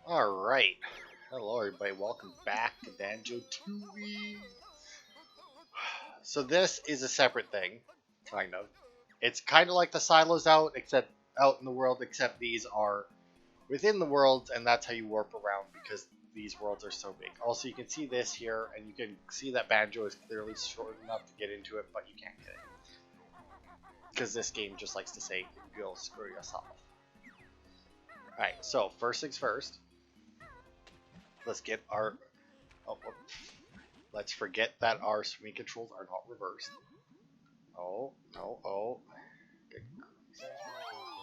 Alright. Hello everybody, welcome back to Banjo Tooie. So this is a separate thing, kind of. It's kind of like the silos out in the world, except these are within the worlds, and that's how you warp around because these worlds are so big. Also, you can see this here, and you can see that Banjo is clearly short enough to get into it, but you can't get it. Because this game just likes to say, go screw yourself. Alright, so first things first. Let's get our... let's forget that our swing controls are not reversed. Oh, no, oh.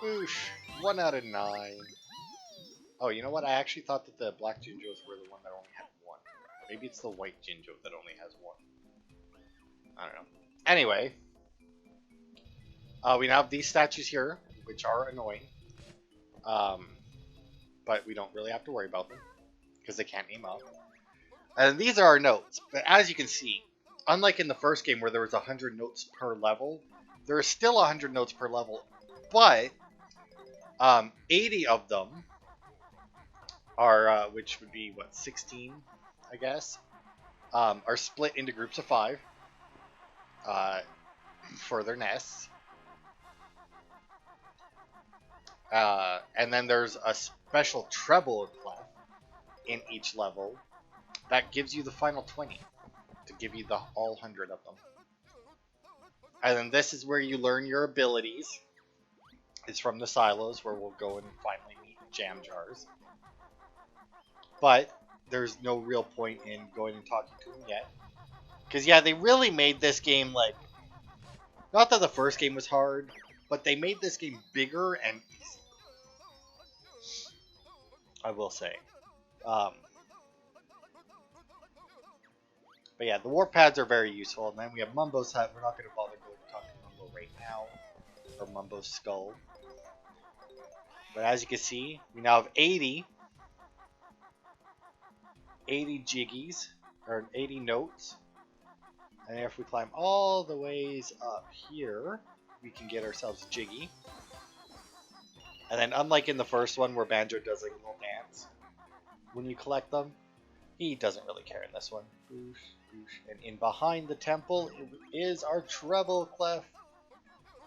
Boosh. 1 out of 9. Oh, you know what? I actually thought that the black Jinjos were the one that only had 1. Maybe it's the white Jinjo that only has 1. I don't know. Anyway. We now have these statues here, which are annoying. But we don't really have to worry about them. Because they can't aim up. And these are our notes. But as you can see, unlike in the first game where there was 100 notes per level, there are still 100 notes per level. But 80 of them are, which would be, what, 16, I guess, are split into groups of 5 for their nests. And then there's a special treble clef in each level that gives you the final 20 to give you all 100 of them. And then this is where you learn your abilities. It's from the silos where we'll go and finally meet jam jars. But there's no real point in going and talking to them yet. Because yeah, they really made this game like, not that the first game was hard, but they made this game bigger and easier. I will say. But yeah, the warp pads are very useful. And then we have Mumbo's hut. We're not going to bother going to talk to Mumbo right now. Or Mumbo's skull. But as you can see, we now have 80 jiggies. Or 80 notes. And if we climb all the ways up here, we can get ourselves Jiggy. And then unlike in the first one where Banjo does like a little dance, when you collect them, he doesn't really care in this one. Boosh, boosh. And in behind the temple is our treble clef.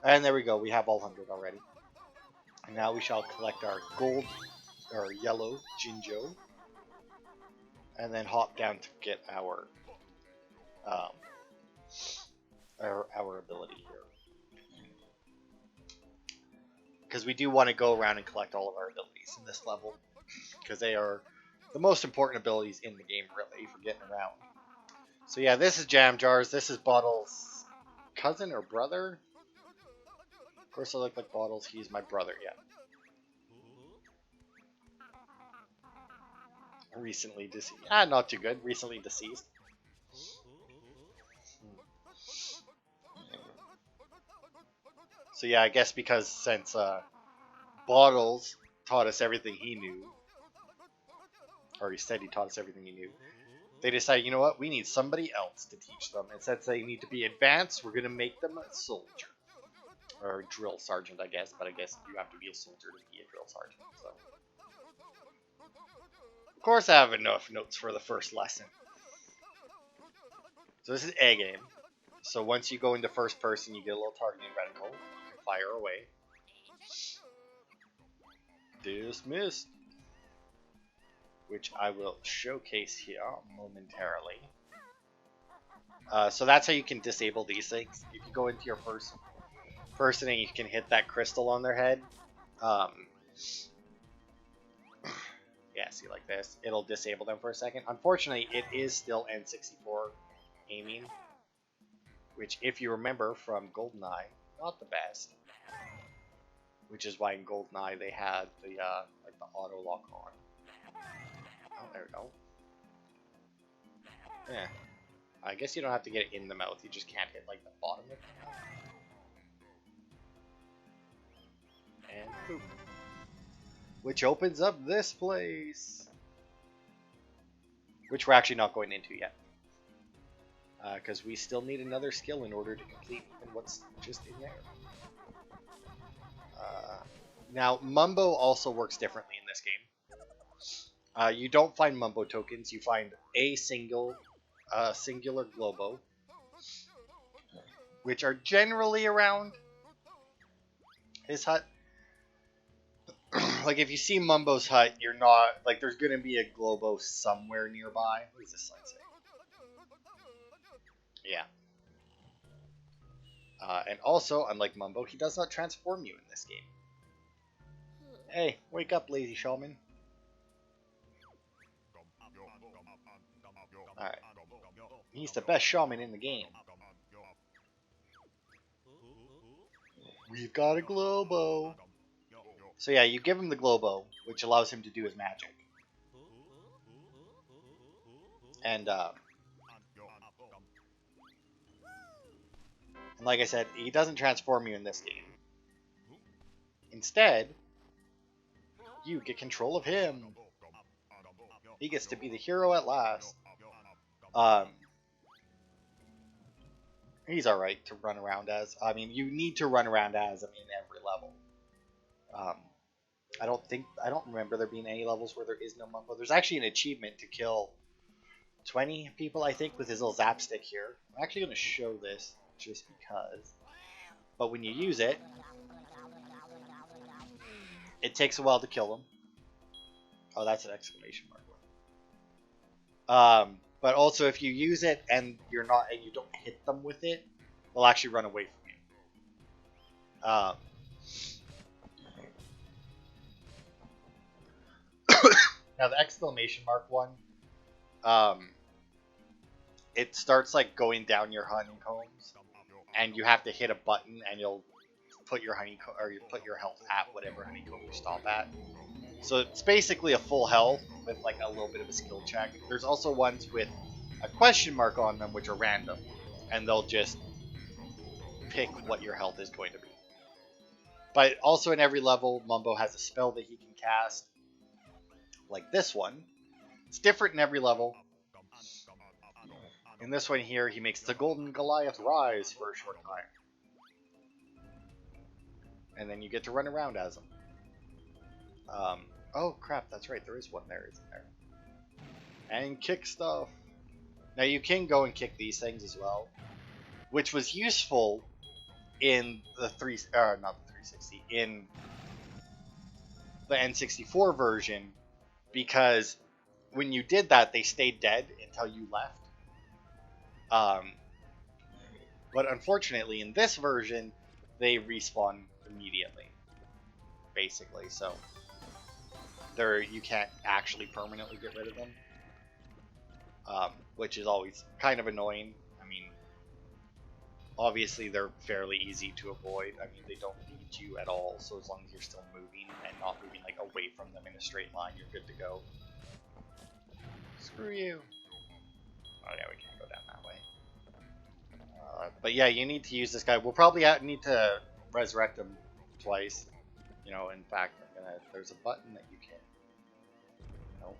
And there we go, we have all 100 already. And now we shall collect our gold, or yellow Jinjo. And then hop down to get our ability here. Because we do want to go around and collect all of our abilities in this level. Because they are the most important abilities in the game, really, for getting around. So yeah, this is Jam Jars. This is Bottle's cousin or brother. Of course I look like Bottles. He's my brother, yeah. Recently deceased. Not too good. Recently deceased. So yeah, I guess because since Bottles taught us everything he knew, or he said he taught us everything he knew, they decided, you know what, we need somebody else to teach them. And since they need to be advanced, we're going to make them a soldier. Or a drill sergeant, I guess, but I guess you have to be a soldier to be a drill sergeant. So, of course I have enough notes for the first lesson. So this is A game. So once you go into first person, you get a little targeting reticle. You can fire away. Dismissed. Which I will showcase here momentarily. So that's how you can disable these things. If you go into your first person and you can hit that crystal on their head. Yeah, see like this. It'll disable them for a second. Unfortunately, it is still N64 aiming. Which, if you remember from GoldenEye, not the best. Which is why in GoldenEye they had the like the auto lock on. Oh, there we go. Yeah. I guess you don't have to get it in the mouth. You just can't hit like the bottom of the mouth. And boop. Which opens up this place. Which we're actually not going into yet. Because we still need another skill in order to complete even what's just in there. Now, Mumbo also works differently in this game. You don't find Mumbo tokens. You find a singular Globo, which are generally around his hut. Like, if you see Mumbo's hut, you're not... Like, there's going to be a Globo somewhere nearby. What does this sign say? Yeah. And also, unlike Mumbo, he does not transform you in this game. Hey, wake up, lazy shaman. Alright. He's the best shaman in the game. We've got a Globo. So yeah, you give him the Globo, which allows him to do his magic. And like I said, he doesn't transform you in this game. Instead, you get control of him. He gets to be the hero at last. He's alright to run around as. I mean, you need to run around as him in every level. I don't remember there being any levels where there is no Mumbo. There's actually an achievement to kill 20 people, I think, with his little zap stick here. I'm actually going to show this just because. But when you use it, it takes a while to kill them. Oh, that's an exclamation mark. But also, if you use it and you don't hit them with it, they'll actually run away from you. Now the exclamation mark one, it starts like going down your honeycombs, and you have to hit a button, and you'll put your put your health at whatever honeycomb you stop at. So it's basically a full health with like a little bit of a skill check. There's also ones with a question mark on them, which are random, and they'll just pick what your health is going to be. But also in every level, Mumbo has a spell that he can cast, like this one. It's different in every level. In this one here, he makes the Golden Goliath rise for a short time. And then you get to run around as him. Oh crap, that's right, there is one there, isn't there? And kick stuff. Now you can go and kick these things as well, which was useful in the not the 360, in the N64 version, because when you did that, they stayed dead until you left. But unfortunately, in this version, they respawn immediately, basically. So you can't actually permanently get rid of them, which is always kind of annoying. I mean, obviously they're fairly easy to avoid. I mean, they don't need you at all, so as long as you're still moving and not moving like away from them in a straight line, you're good to go. Screw you. Oh yeah, we can't go down that way. But yeah, you need to use this guy. We'll probably need to resurrect him twice. You know, in fact, there's a button that you can. Nope.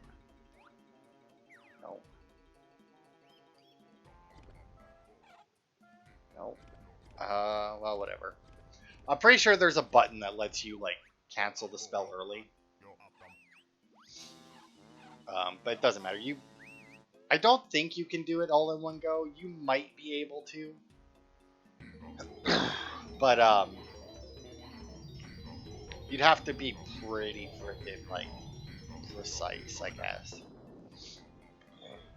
Nope. Nope. Well, whatever. I'm pretty sure there's a button that lets you, like, cancel the spell early. But it doesn't matter. I don't think you can do it all in one go. You might be able to. But, you'd have to be pretty freaking, like, precise, I guess.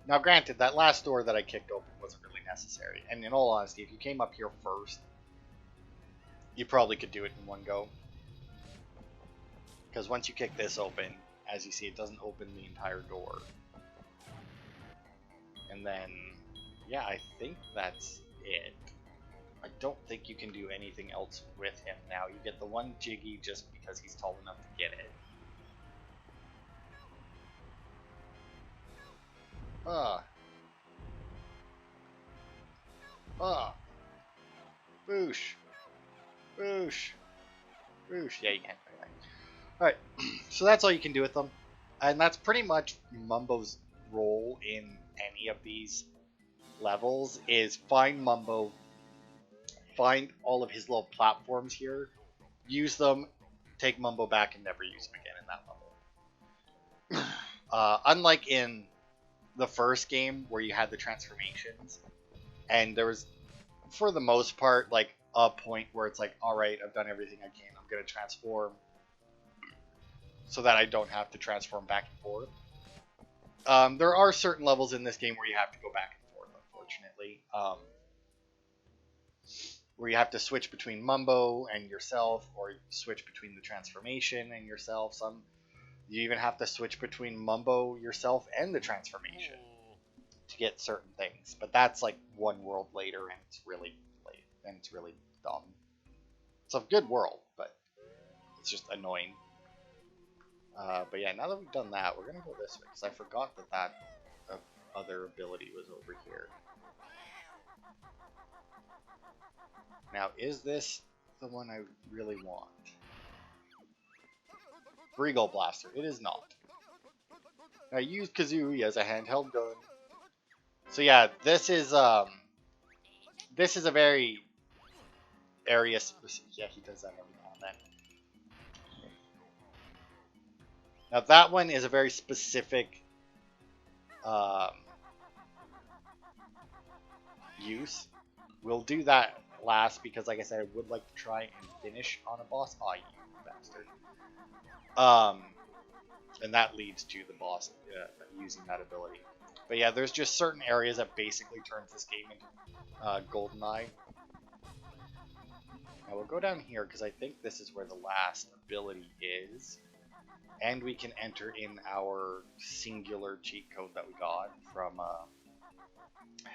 Now, granted, that last door that I kicked open wasn't really necessary. And in all honesty, if you came up here first, you probably could do it in one go. Because once you kick this open, as you see, it doesn't open the entire door. And then, yeah, I think that's it. I don't think you can do anything else with him now. You get the one Jiggy just because he's tall enough to get it. Boosh. Boosh. Boosh. Yeah, you can't do anything. Alright, so that's all you can do with them. And that's pretty much Mumbo's role in any of these levels, is find Mumbo, find all of his little platforms here, use them, take Mumbo back, and never use him again in that level. Unlike in the first game where you had the transformations, and there was, for the most part, like a point where it's like, all right, I've done everything I can. I'm gonna transform so that I don't have to transform back and forth. There are certain levels in this game where you have to go back and forth, unfortunately. Where you have to switch between Mumbo and yourself, or switch between the transformation and yourself. You even have to switch between Mumbo, yourself, and the transformation to get certain things. But that's like one world later, and it's really late, and it's really dumb. It's a good world, but it's just annoying. But yeah, now that we've done that, we're gonna go this way, because I forgot that other ability was over here. Now, is this the one I really want? Regal Blaster. It is not. I use Kazooie as a handheld gun. So yeah, this is a very area specific. Yeah, he does that every now and then. Now that one is a very specific use. We'll do that last because, like I said, I would like to try and finish on a boss. Aw, you bastard. And that leads to the boss using that ability. But yeah, there's just certain areas that basically turns this game into GoldenEye. Now we'll go down here because I think this is where the last ability is. And we can enter in our singular cheat code that we got from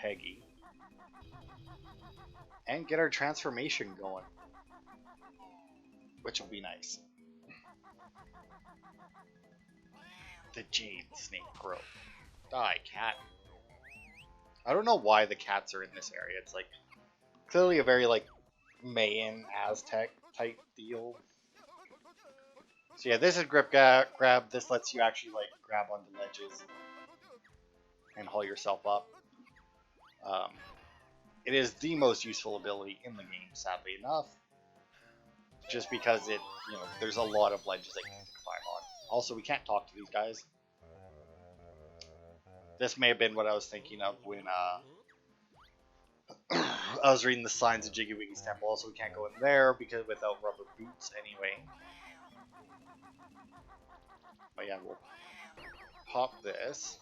Heggy. And get our transformation going. Which will be nice. The Jade Snake Grove. Die, cat. I don't know why the cats are in this area. It's like clearly a very like Mayan Aztec type deal. So yeah, this is grip grab. This lets you actually like grab onto ledges and haul yourself up. It is the most useful ability in the game, sadly enough. Just because it, there's a lot of ledges that you can climb on. Also, we can't talk to these guys. This may have been what I was thinking of when I was reading the signs of Jiggy Wiggy's temple. Also, we can't go in there because without rubber boots anyway. But yeah, we'll pop this.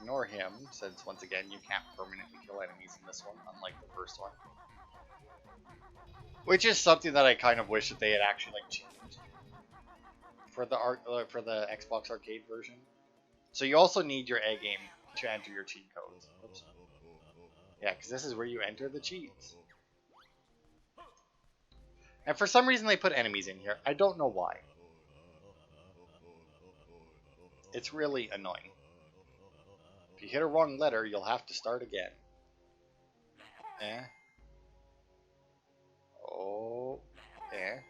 Ignore him, since once again you can't permanently kill enemies in this one, unlike the first one. Which is something that I kind of wish that they had actually like changed for the Xbox Arcade version. So you also need your A game to enter your cheat codes. Oops. Yeah, because this is where you enter the cheats. And for some reason they put enemies in here. I don't know why. It's really annoying. If you hit a wrong letter, you'll have to start again. Oh. Okay.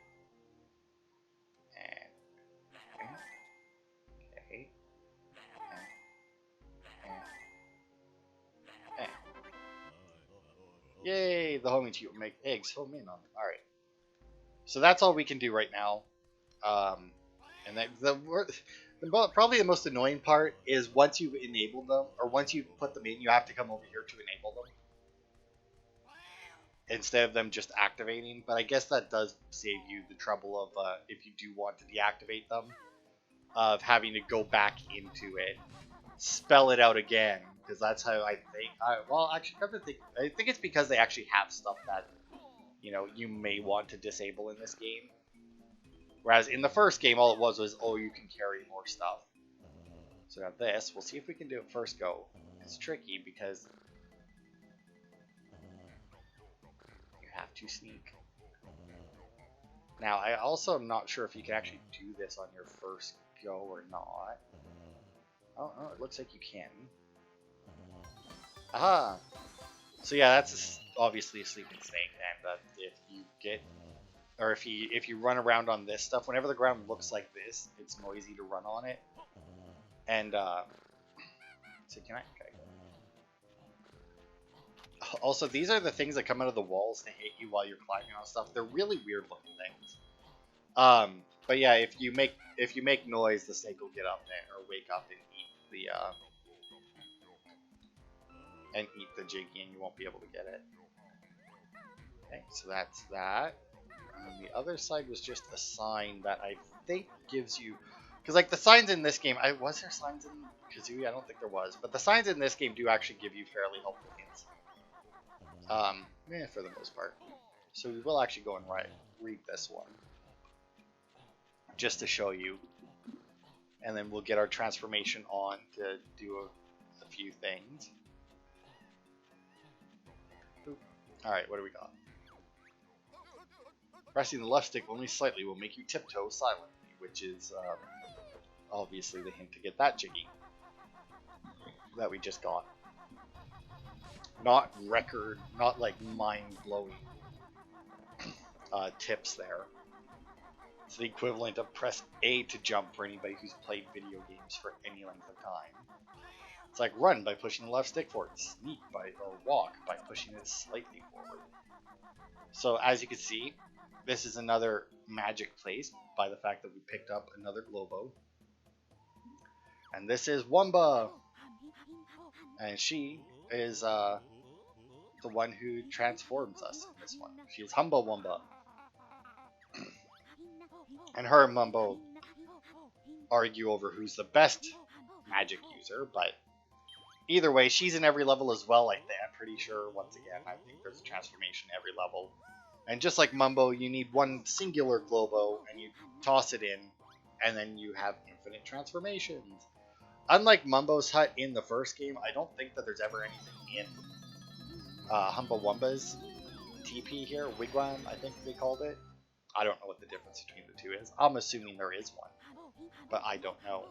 Yay! The homing cheat will make eggs home in on them. Alright. So that's all we can do right now. And probably the most annoying part is once you've enabled them, or once you put them in, you have to come over here to enable them. Instead of them just activating. But I guess that does save you the trouble of, if you do want to deactivate them, of having to go back into it, spell it out again. Because that's how I think. Well, actually, I think it's because they actually have stuff that, you may want to disable in this game. Whereas in the first game, all it was, oh, you can carry more stuff. So now this, we'll see if we can do it first go. It's tricky because you have to sneak. Now, I also am not sure if you can actually do this on your first go or not. Oh, it looks like you can. Aha! So yeah, that's obviously a sleeping snake, and if you get, or if you run around on this stuff, whenever the ground looks like this, it's noisy to run on it. And so can I? Okay. Also, these are the things that come out of the walls to hit you while you're climbing on stuff. They're really weird looking things. But yeah, if you make noise, the snake will get up there or wake up and eat the Jiggy, and you won't be able to get it. Okay, so that's that. And the other side was just a sign that I think gives you, because like the signs in this game, was there signs in Kazooie? I don't think there was, but the signs in this game do actually give you fairly helpful hints. For the most part. So we will actually go and read this one, just to show you, and then we'll get our transformation on to do a few things. Alright, what do we got? Pressing the left stick only slightly will make you tiptoe silently, which is obviously the hint to get that Jiggy that we just got. Not like mind-blowing tips there. It's the equivalent of press A to jump for anybody who's played video games for any length of time. It's like run by pushing the left stick forward, sneak or walk by pushing it slightly forward. So as you can see, this is another magic place by the fact that we picked up another Globo. And this is Wumba! And she is the one who transforms us in this one. She is Humba Wumba. And her and Mumbo argue over who's the best magic user, but either way, she's in every level as well, I think. I'm pretty sure, once again, I think there's a transformation every level. And just like Mumbo, you need one singular Globo, and you toss it in, and then you have infinite transformations. Unlike Mumbo's hut in the first game, I don't think that there's ever anything in Humba Wumba's TP here, Wigwam, I think they called it. I don't know what the difference between the two is. I'm assuming there is one, but I don't know.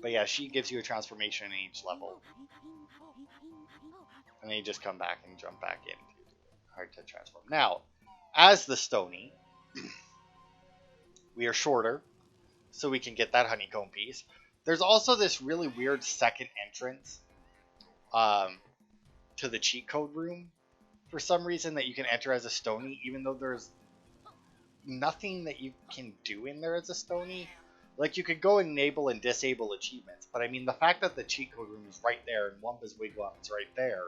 But yeah, she gives you a transformation in each level. And then you just come back and jump back in. Hard to transform. Now, as the Stony, we are shorter, so we can get that honeycomb piece. There's also this really weird second entrance to the cheat code room for some reason that you can enter as a Stony, even though there's nothing that you can do in there as a Stony. Like, you could go enable and disable achievements, but I mean, the fact that the cheat code room is right there and Wumba's Wigwam is right there,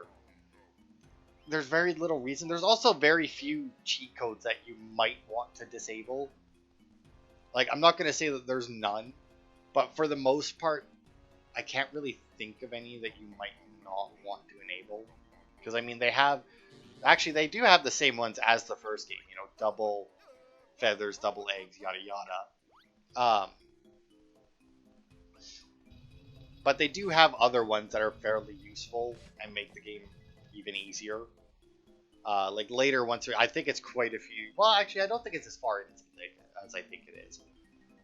there's very little reason. There's also very few cheat codes that you might want to disable. Like, I'm not going to say that there's none, but for the most part, I can't really think of any that you might not want to enable. Because, I mean, they do have the same ones as the first game, you know, double feathers, double eggs, yada yada. But they do have other ones that are fairly useful and make the game even easier. Like later, I think it's quite a few. Well, actually, I don't think it's as far as I think it is.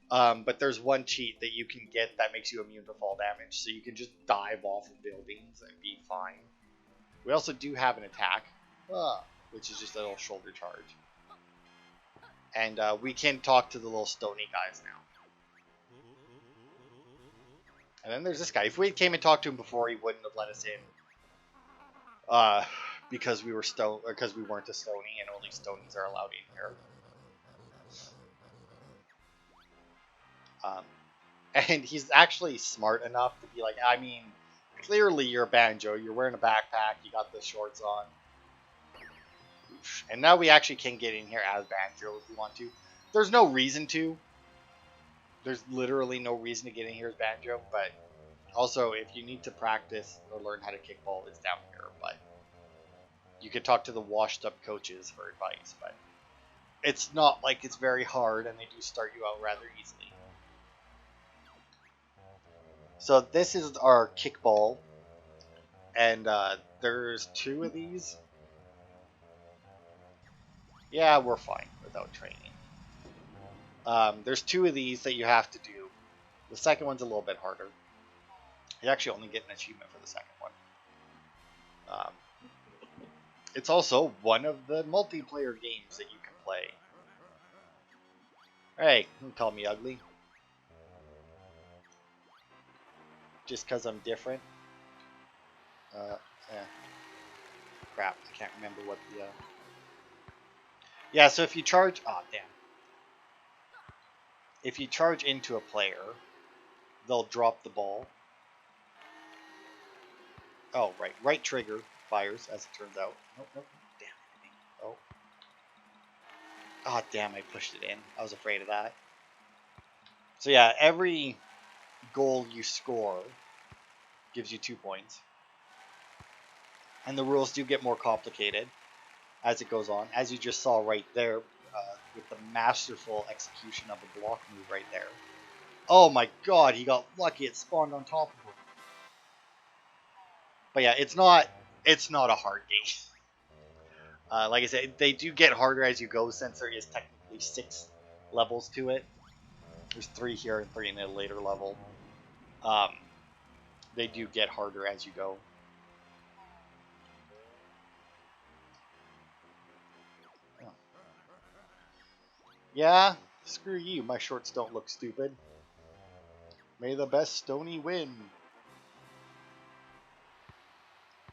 But there's one cheat that you can get that makes you immune to fall damage, so you can just dive off of buildings and be fine. We also do have an attack, which is just a little shoulder charge. And we can talk to the little Stony guys now. And then there's this guy. If we came and talked to him before, he wouldn't have let us in. Because we weren't a Stony, and only Stonies are allowed in here. And he's actually smart enough to be like, I mean, clearly you're Banjo. You're wearing a backpack. You got the shorts on. And now we actually can get in here as Banjo if we want to. There's no reason to. There's literally no reason to get in here as Banjo, but also if you need to practice or learn how to kickball, it's down here. But you could talk to the washed up coaches for advice, but it's not like it's very hard, and they do start you out rather easily. So this is our kickball, and there's 2 of these. Yeah, we're fine without training. There's 2 of these that you have to do. The second one's a little bit harder. You actually only get an achievement for the second one. It's also one of the multiplayer games that you can play. Hey, don't call me ugly. Just because I'm different. Crap, I can't remember what the... Yeah, so if you charge... Oh, damn. if you charge into a player, they'll drop the ball. Oh, right. Right trigger fires, as it turns out. Nope, nope. Damn it. Oh. Oh, damn, I pushed it in. I was afraid of that. So yeah, every goal you score gives you 2 points. And the rules do get more complicated as it goes on, as you just saw right there with the masterful execution of a block move right there. Oh my god, he got lucky. It spawned on top of him. But yeah, it's not a hard game. Like I said, they do get harder as you go, since there is technically 6 levels to it. There's 3 here and 3 in a later level. They do get harder as you go. Oh. Yeah, screw you. My shorts don't look stupid. May the best Stony win.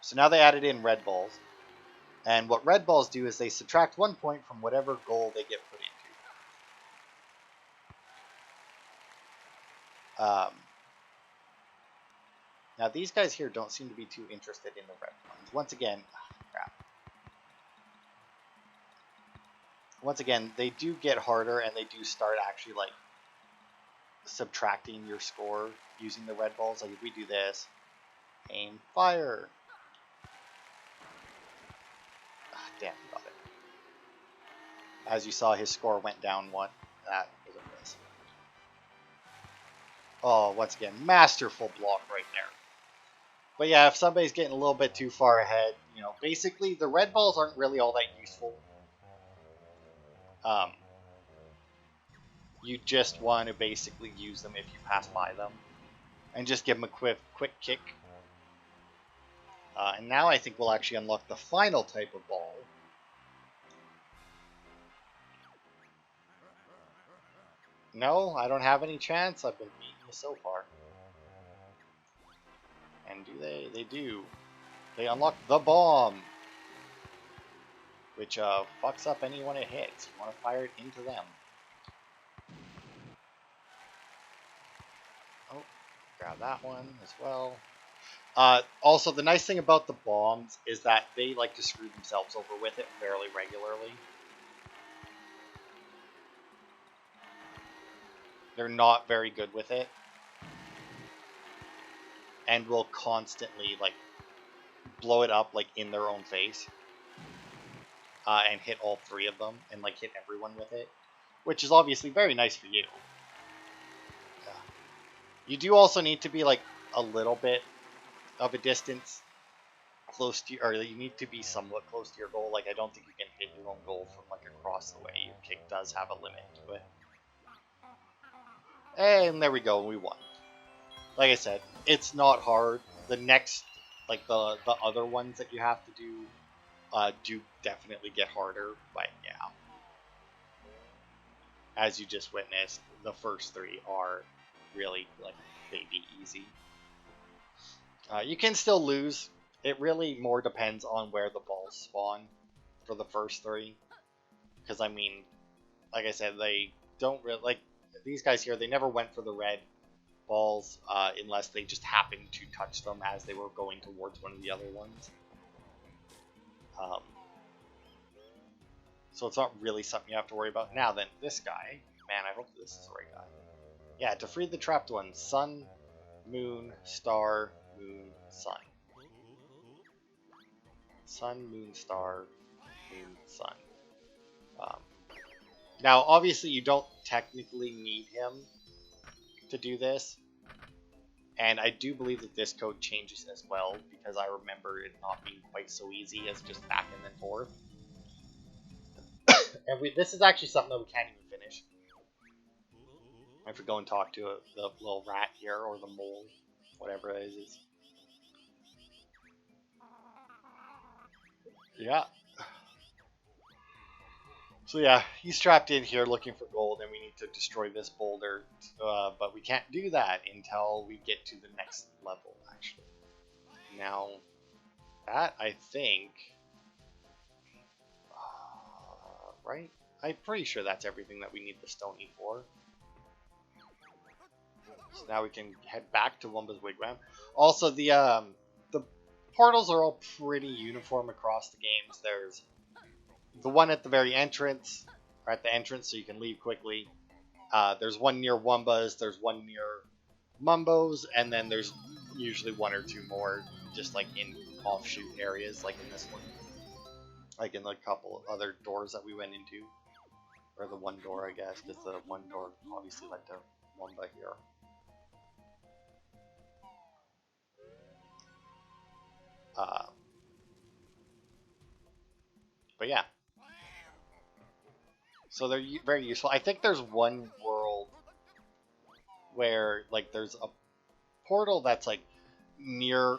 So now they added in red balls. And what red balls do is they subtract 1 point from whatever goal they get put into. Now these guys here don't seem to be too interested in the red ones. Once again, crap. Once again, they do get harder, and they do start actually like subtracting your score using the red balls. Like if we do this, aim, fire. Damn, you got it. As you saw, his score went down 1. That was a miss. Oh, once again, masterful block right there. But yeah, if somebody's getting a little bit too far ahead, you know, basically the red balls aren't really all that useful. You just want to basically use them if you pass by them, and just give them a quick kick. And now I think we'll actually unlock the final type of ball. No, I don't have any chance. I've been beating you so far. And do they? They do. They unlock the bomb, which fucks up anyone it hits. You want to fire it into them. Oh, grab that one as well. Also, the nice thing about the bombs is that they like to screw themselves over with it fairly regularly. They're not very good with it, and will constantly like blow it up like in their own face, and hit all 3 of them, and like hit everyone with it, which is obviously very nice for you. You do also need to be like a little bit of a distance close to, or you need to be somewhat close to your goal. Like I don't think you can hit your own goal from like across the way. Your kick does have a limit to it. And there we go, we won. Like I said, it's not hard. The next, like the other ones that you have to do definitely get harder, but yeah. As you just witnessed, the first 3 are really like baby easy. You can still lose. It really more depends on where the balls spawn for the first 3. Because I mean, like I said, they don't really like these guys here. They never went for the red balls unless they just happened to touch them as they were going towards one of the other ones. So it's not really something you have to worry about. Now then, this guy, man, I hope this is the right guy. Yeah, to free the trapped ones, sun, moon, star, moon, sun. Sun, moon, star, moon, sun. Now, obviously, you don't technically need him to do this. And I do believe that this code changes as well, because I remember it not being quite so easy as just back and then forth. And this is actually something that we can't even finish. I have to go and talk to the little rat here, or the mole, whatever it is. Yeah. So yeah, he's trapped in here looking for gold, and we need to destroy this boulder. But we can't do that until we get to the next level, actually. Now, that, I think... right? I'm pretty sure that's everything that we need the Stony for. So now we can head back to Wumba's Wigwam. Also, the portals are all pretty uniform across the games. There's the one at the very entrance, or at the entrance, so you can leave quickly. There's one near Wumba's, there's one near Mumbo's, and then there's usually one or two more just like in offshoot areas, like in this one. Like in the couple of other doors that we went into. Or the one door, I guess, because the one door obviously led to Wumba here. But yeah. So they're very useful. I think there's one world where like there's a portal that's like near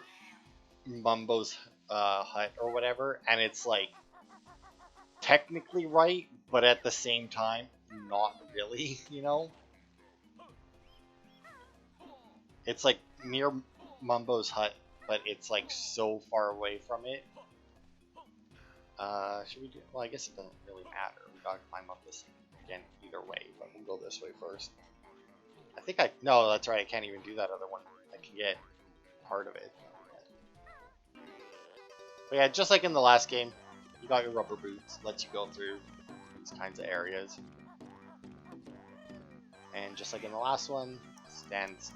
Mumbo's hut or whatever, and it's like technically right, but at the same time not really, you know? It's like near Mumbo's hut, but it's like so far away from it. Should we do? Well, I guess it doesn't really matter. We gotta climb up this thing again either way, but we'll go this way first. I think no, that's right. I can't even do that other one. I can get part of it. But yeah, just like in the last game, you got your rubber boots. Lets you go through these kinds of areas. And just like in the last one, stands.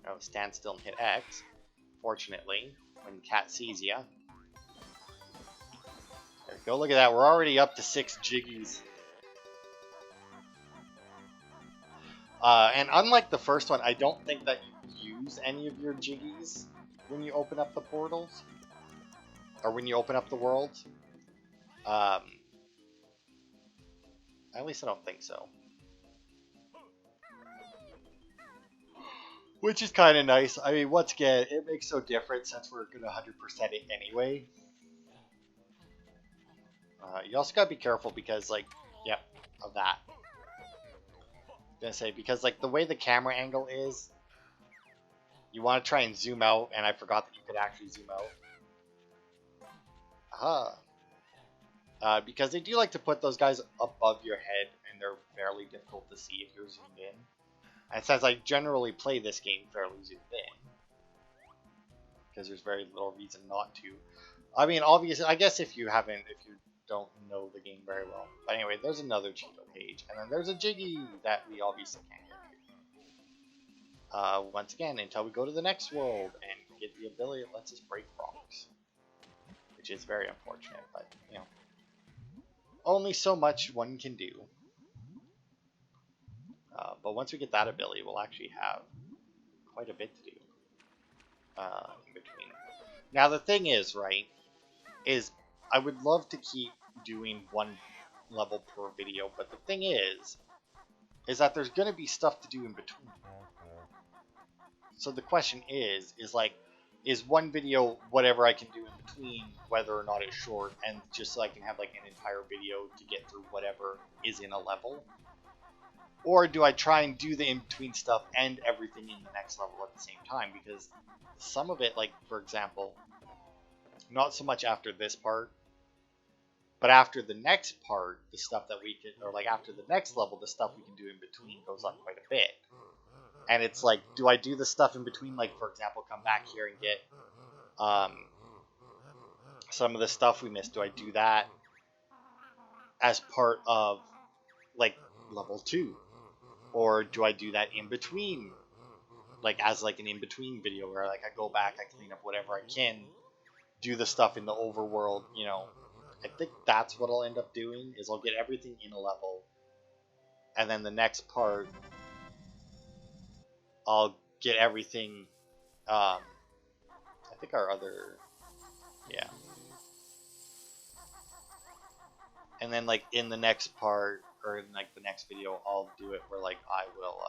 No, stand still and hit X. Fortunately, when Cat sees ya. There we go, look at that, we're already up to 6 Jiggies. And unlike the first one, I don't think that you use any of your Jiggies when you open up the portals. Or when you open up the worlds. At least I don't think so. Which is kind of nice. I mean, once again, it makes no difference since we're going to 100% it anyway. You also got to be careful because, like, yep, of that. I'm going to say, because, like, the way the camera angle is, you want to try and zoom out, and I forgot that you could actually zoom out. Aha. Because they do like to put those guys above your head, and they're fairly difficult to see if you're zoomed in. And since I generally play this game fairly zoomed in, because there's very little reason not to. I mean, obviously, I guess if you don't know the game very well. But anyway, there's another Cheeto page, and then there's a Jiggy that we obviously can't get to. Once again, until we go to the next world and get the ability that lets us break rocks. Which is very unfortunate, but, you know. Only so much one can do. But once we get that ability, we'll actually have quite a bit to do in between. Now the thing is, right, is I would love to keep doing one level per video, but the thing is that there's going to be stuff to do in between. So the question is like, is one video whatever I can do in between, whether or not it's short, and just so I can have like an entire video to get through whatever is in a level? Or do I try and do the in-between stuff and everything in the next level at the same time? Because some of it, like, for example, not so much after this part, but after the next part, the stuff that we can, or like after the next level, the stuff we can do in between goes up quite a bit. And it's like, do I do the stuff in between, like, for example, come back here and get some of the stuff we missed? Do I do that as part of, like, level 2? Or do I do that in between, like as like an in-between video where like I go back, I clean up whatever I can, do the stuff in the overworld, you know? I think that's what I'll end up doing, is I'll get everything in a level, and then the next part, I'll get everything, I think our other, yeah. And then like in the next part, or in like the next video, I'll do it where like I will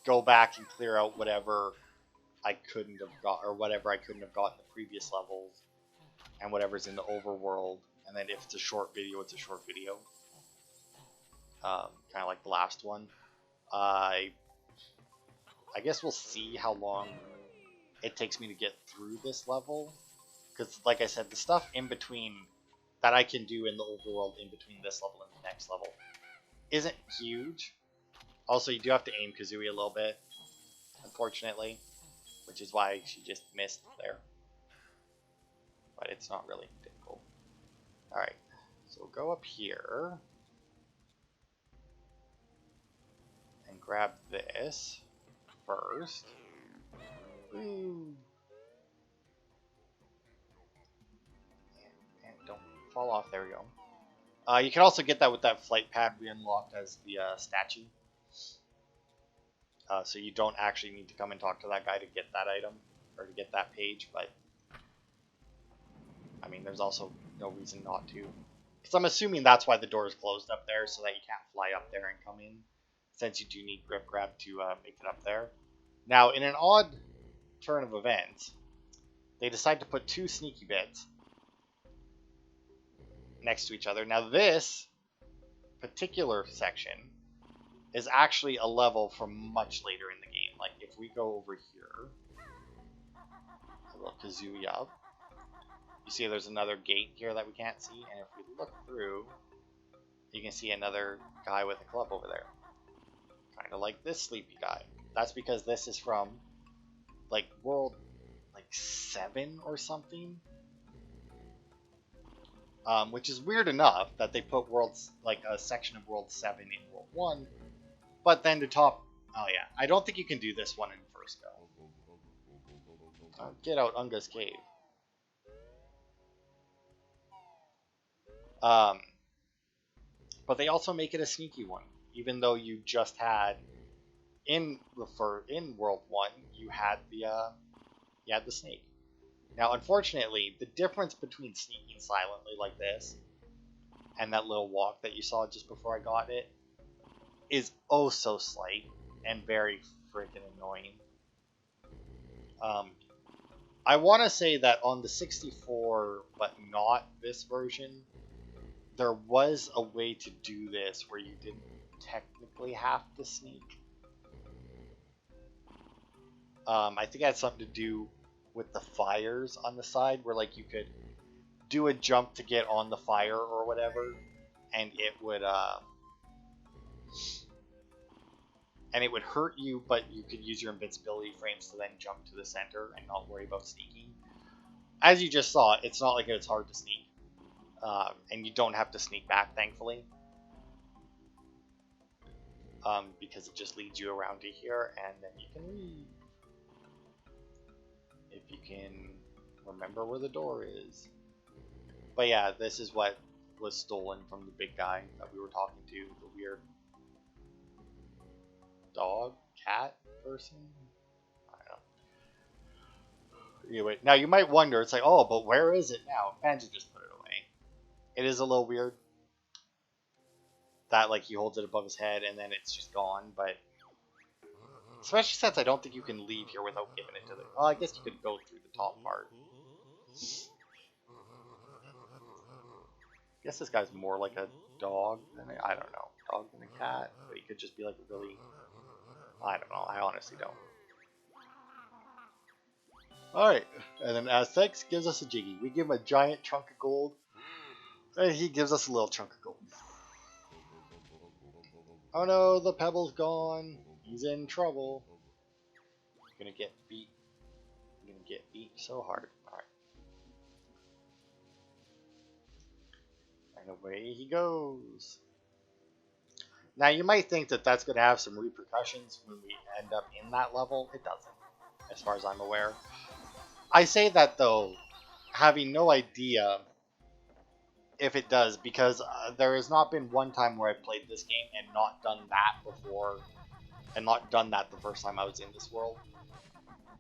go back and clear out whatever I couldn't have got, or whatever I couldn't have got in the previous levels, and whatever's in the overworld. And then if it's a short video, it's a short video. Kind of like the last one. I guess we'll see how long it takes me to get through this level, because like I said, the stuff in between that I can do in the overworld in between this level and the next level isn't huge. Also, you do have to aim Kazooie a little bit, unfortunately, which is why she just missed there. But it's not really difficult. Alright, so go up here and grab this first. Woo. And don't fall off. There we go. You can also get that with that flight pad we unlocked as the statue. So you don't actually need to come and talk to that guy to get that item, or to get that page, but I mean, there's also no reason not to. Because I'm assuming that's why the door is closed up there, so that you can't fly up there and come in, since you do need grip grab to make it up there. Now, in an odd turn of events, they decide to put two sneaky bits next to each other. Now, this particular section is actually a level from much later in the game. Like, if we go over here, a little Kazooie up, you see there's another gate here that we can't see, and if we look through, you can see another guy with a club over there. Kind of like this sleepy guy. That's because this is from, like, world, like, 7 or something. Which is weird enough that they put worlds, like, a section of World 7 in World 1, but then to top, oh yeah, I don't think you can do this one in first go. Get out Unga's cave. But they also make it a sneaky one, even though you just had in World 1 you had the snake. Now, unfortunately, the difference between sneaking silently like this and that little walk that you saw just before I got it is oh so slight and very freaking annoying. I want to say that on the 64, but not this version, there was a way to do this where you didn't technically have to sneak. I think it had something to do with the fires on the side, where like you could do a jump to get on the fire or whatever, and it would hurt you, but you could use your invincibility frames to then jump to the center and not worry about sneaking. As you just saw, it's not like it's hard to sneak. And you don't have to sneak back, thankfully. Because it just leads you around to here, and then you can leave. If you can remember where the door is. But yeah, this is what was stolen from the big guy that we were talking to, the weird dog, cat person? I don't know. Anyway, now you might wonder, it's like, oh, but where is it now? Banjo just put it away. It is a little weird that like he holds it above his head and then it's just gone, but especially since I don't think you can leave here without giving it to the... Well, I guess you could go through the top part. I guess this guy's more like a dog than I don't know, dog than a cat, but he could just be like a really... I don't know, I honestly don't. Alright, and then Aztecs gives us a Jiggy. We give him a giant chunk of gold, and he gives us a little chunk of gold. Oh no, the pebble's gone. He's in trouble. Gonna get beat. Gonna get beat so hard. Alright. And away he goes. Now you might think that that's gonna have some repercussions when we end up in that level. It doesn't, as far as I'm aware. I say that though, having no idea if it does, because there has not been one time where I played this game and not done that before, and not done that the first time I was in this world.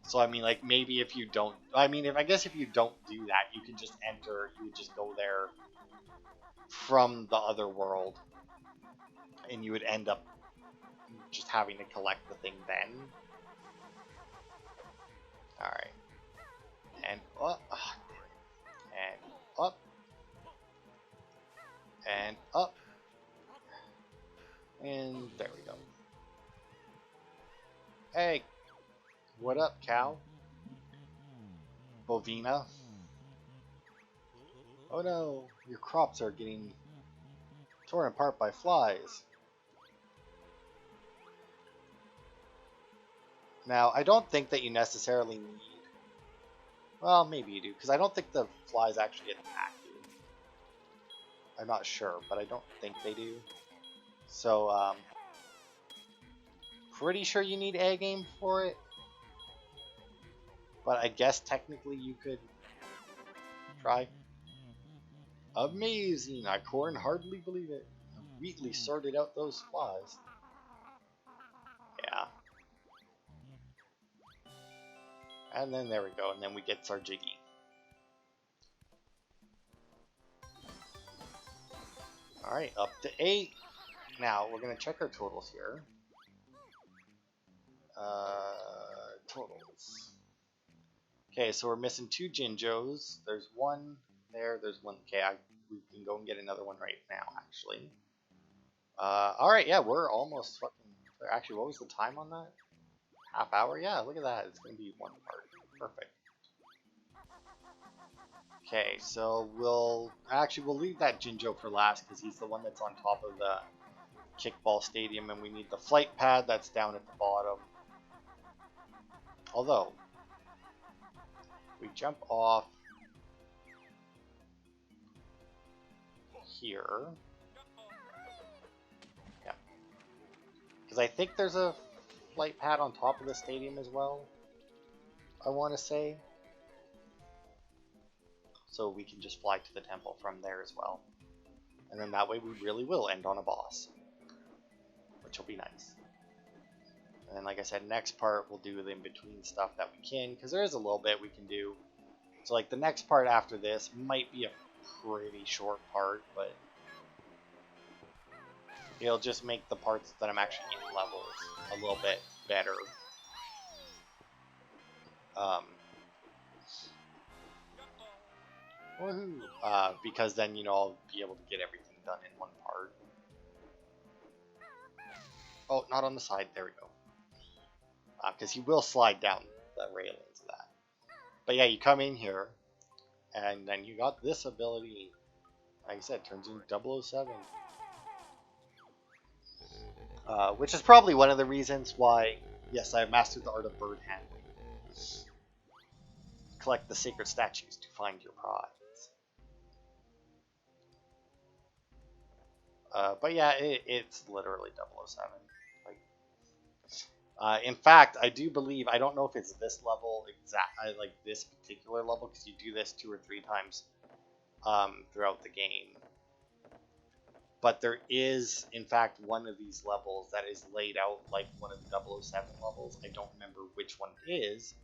So I mean, like, maybe if you don't, I mean, I guess if you don't do that, you can just enter, you would just go there from the other world, and you would end up just having to collect the thing then. Alright. And up. And up. And up. And there we go. Hey, what up, cow? Bovina. Oh no, your crops are getting torn apart by flies. Now, I don't think that you necessarily need... Well, maybe you do, because I don't think the flies actually attack you. I'm not sure, but I don't think they do. So, pretty sure you need egg aim for it. But I guess technically you could try. Amazing! I couldn't hardly believe it. I neatly sorted out those flies. Yeah. And then there we go, and then we get our Jiggy. Alright, up to 8. Now, we're going to check our totals here. Totals. Okay, so we're missing 2 Jinjos. There's one there, there's one... Okay, we can go and get another one right now, actually. Alright, yeah, we're almost fucking... Actually, what was the time on that? Half hour? Yeah, look at that. It's going to be one part. Perfect. Okay, so we'll leave that Jinjo for last because he's the one that's on top of the kickball stadium, and we need the flight pad that's down at the bottom. Although, we jump off here. Yeah. Because I think there's a flight pad on top of the stadium as well, I want to say. So we can just fly to the temple from there as well. And then that way we really will end on a boss, which will be nice. And then, like I said, next part we'll do the in-between stuff that we can, because there is a little bit we can do. So like the next part after this might be a pretty short part, but it'll just make the parts that I'm actually in levels a little bit better. Woohoo! Because then, you know, I'll be able to get everything done in one part. Oh, not on the side. There we go. Because he will slide down the railings of that. But yeah, you come in here, and then you got this ability. Like I said, turns into 007. Which is probably one of the reasons why, yes, I have mastered the art of bird handling. Collect the sacred statues to find your prize. But yeah, it's literally 007. In fact, I do believe, I don't know if it's this level like this particular level, because you do this 2 or 3 times throughout the game. But there is, in fact, one of these levels that is laid out like one of the 007 levels. I don't remember which one it is,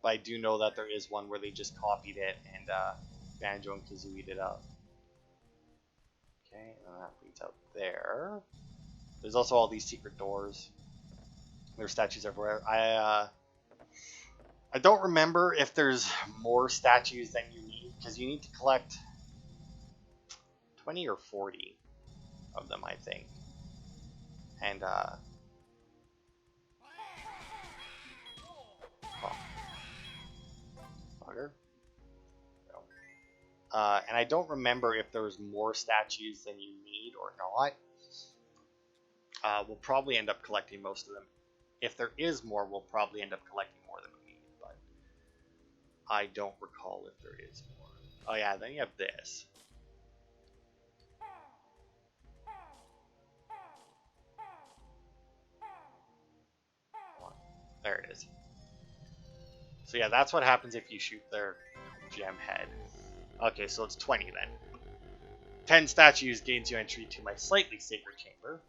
but I do know that there is one where they just copied it and Banjo and Kazooie it up. Okay, and that leads out there. There's also all these secret doors. There's statues everywhere. I don't remember if there's more statues than you need, because you need to collect 20 or 40 of them, I think. And bugger. No. And I don't remember if there's more statues than you need or not. We'll probably end up collecting most of them. If there is more, we'll probably end up collecting more than we need, but I don't recall if there is more. Oh yeah, then you have this. There it is. So yeah, that's what happens if you shoot their gem head. Okay, so it's 20 then. 10 statues gains you entry to my slightly sacred chamber.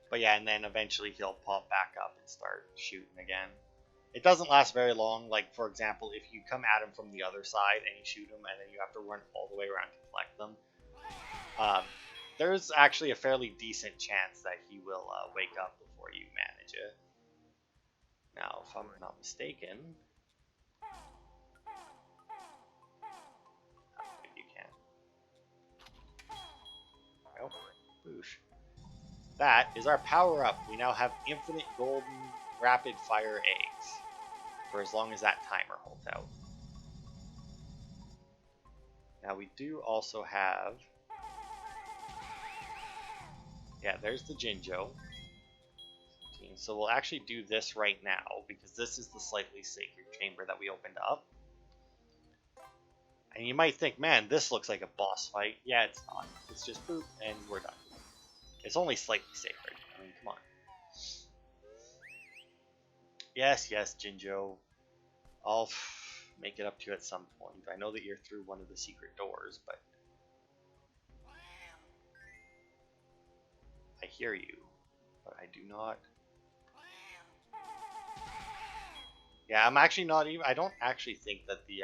But yeah, and then eventually he'll pop back up and start shooting again. It doesn't last very long. Like, for example, if you come at him from the other side and you shoot him and then you have to run all the way around to collect them, there's actually a fairly decent chance that he will wake up before you manage it. Now, if I'm not mistaken... you can. Oh, boosh. That is our power-up. We now have infinite golden rapid-fire eggs for as long as that timer holds out. Now we do also have... Yeah, there's the Jinjo. So we'll actually do this right now, because this is the slightly sacred chamber that we opened up. And you might think, man, this looks like a boss fight. Yeah, it's not. It's just boop, and we're done. It's only slightly sacred. I mean, come on. Yes, yes, Jinjo. I'll make it up to you at some point. I know that you're through one of the secret doors, but... I hear you, but I do not... Yeah, I'm actually not even... I don't actually think that the...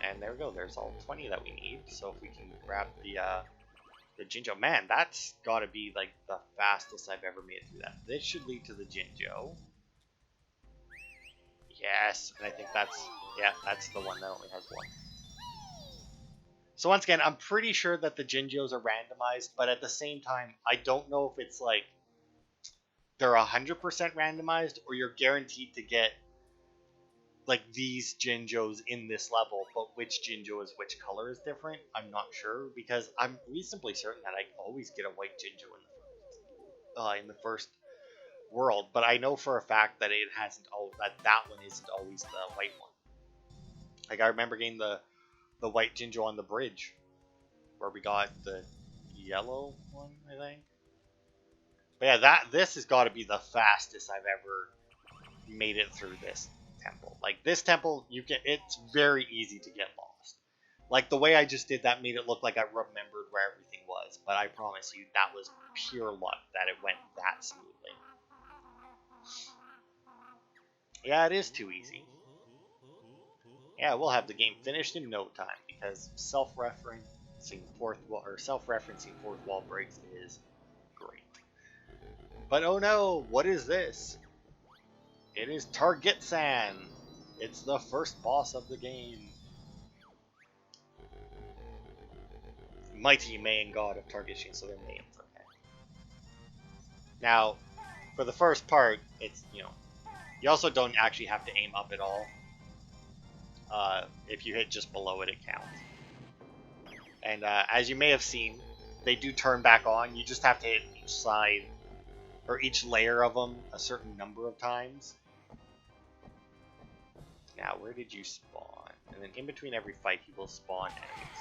And there we go, there's all 20 that we need. So if we can grab the Jinjo... Man, that's gotta be like the fastest I've ever made it through that. This should lead to the Jinjo. Yes, and I think that's... Yeah, that's the one that only has one. So once again, I'm pretty sure that the Jinjos are randomized, but at the same time, I don't know if it's like... They're 100% randomized, or you're guaranteed to get like these Jinjos in this level, but which Jinjo is which color is different, I'm not sure, because I'm reasonably certain that I always get a white Jinjo in the first world, but I know for a fact that it hasn't that one isn't always the white one. Like I remember getting the white Jinjo on the bridge, where we got the yellow one, I think. But yeah, this has got to be the fastest I've ever made it through this temple. Like this temple, it's very easy to get lost. Like the way I just did that made it look like I remembered where everything was, but I promise you that was pure luck that it went that smoothly. Yeah, it is too easy. Yeah, we'll have the game finished in no time because self-referencing fourth wall breaks is great. But oh no, what is this? It is Target-san. It's the first boss of the game. Mighty main god of Target-san, so their names, okay. Now, for the first part, it's, you also don't actually have to aim up at all. If you hit just below it, it counts. And as you may have seen, they do turn back on. You just have to hit each side, or each layer of them, a certain number of times. Now, where did you spawn? And then in between every fight, he will spawn enemies.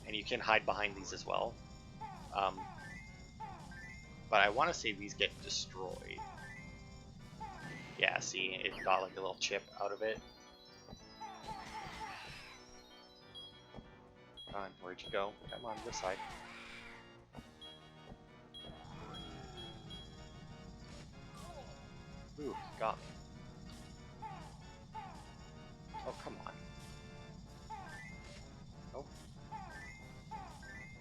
And you can hide behind these as well. But I want to say these get destroyed. Yeah, see, it got like a little chip out of it. Come on, where'd you go? Come on, this side. Ooh, got me. Oh, come on. Nope.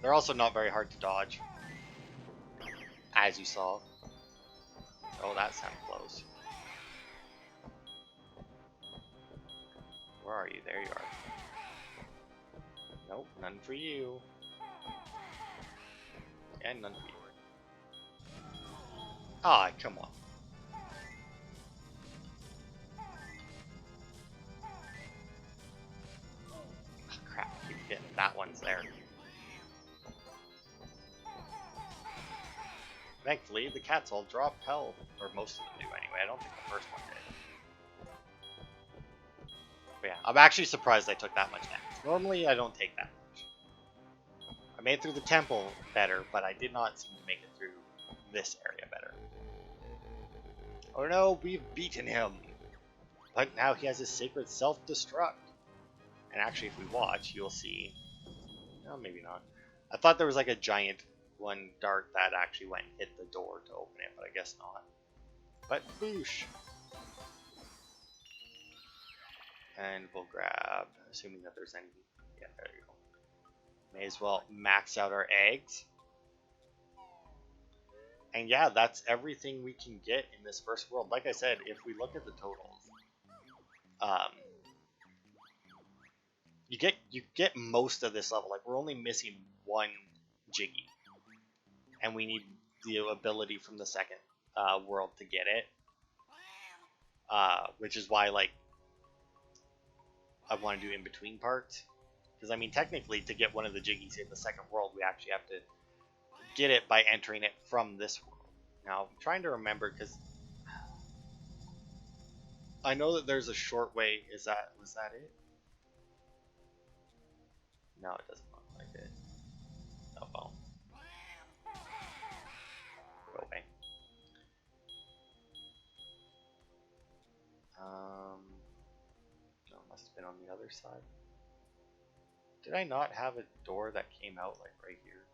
They're also not very hard to dodge. As you saw. Oh, that sounded close. Where are you? There you are. Nope, none for you. And none for you. Ah, come on. Oh, crap, I keep getting that one's there. Thankfully, the cats all drop health. Or most of them do anyway. I don't think the first one did. But yeah, I'm actually surprised I took that much damage. Normally, I don't take that much. I made it through the temple better, but I did not seem to make it through this area better. Oh no, we've beaten him! But now he has his sacred self-destruct. And actually, if we watch, you'll see... No, maybe not. I thought there was like a giant one dart that actually went and hit the door to open it, but I guess not. But boosh! And we'll grab, assuming that there's any, yeah, there you go. May as well max out our eggs. And yeah, that's everything we can get in this first world. Like I said, if we look at the totals, you get most of this level. Like we're only missing one Jiggy, and we need the ability from the second world to get it. Which is why, like, I want to do in between parts. Because I mean, technically, to get one of the Jiggies in the second world, we actually have to get it by entering it from this world. Now, I'm trying to remember, because I know that there's a short way. Was that it? No, it doesn't look like it. Oh well. Go away. No, it must have been on the other side. Did I not have a door that came out like right here?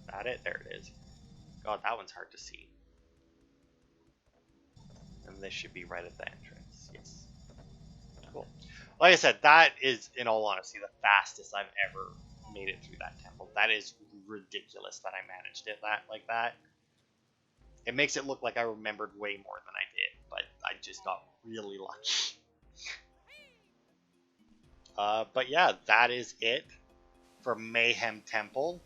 Is that it? There it is. God, that one's hard to see. And this should be right at the entrance. Yes. Cool. Like I said, that is, in all honesty, the fastest I've ever made it through that temple. That is ridiculous that I managed it like that. It makes it look like I remembered way more than I did, but I just got really lucky. But yeah, that is it for Mayahem Temple.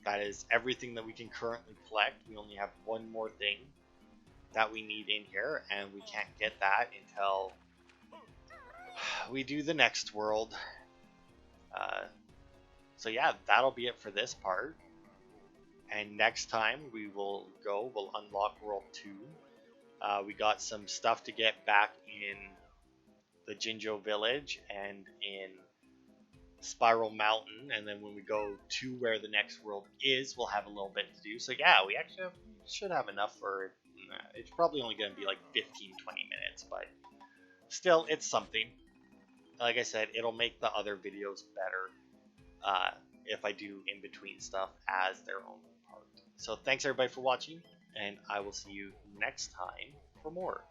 That is everything that we can currently collect. We only have one more thing that we need in here, and we can't get that until we do the next world. So yeah, that'll be it for this part. And next time we'll unlock World 2. We got some stuff to get back in the Jinjo Village and in Spiral Mountain, and then when we go to where the next world is, we'll have a little bit to do. So yeah, we actually should have enough for, it's probably only going to be like 15-20 minutes, but still, it's something. Like I said, it'll make the other videos better if I do in between stuff as their own part. So thanks everybody for watching, and I will see you next time for more.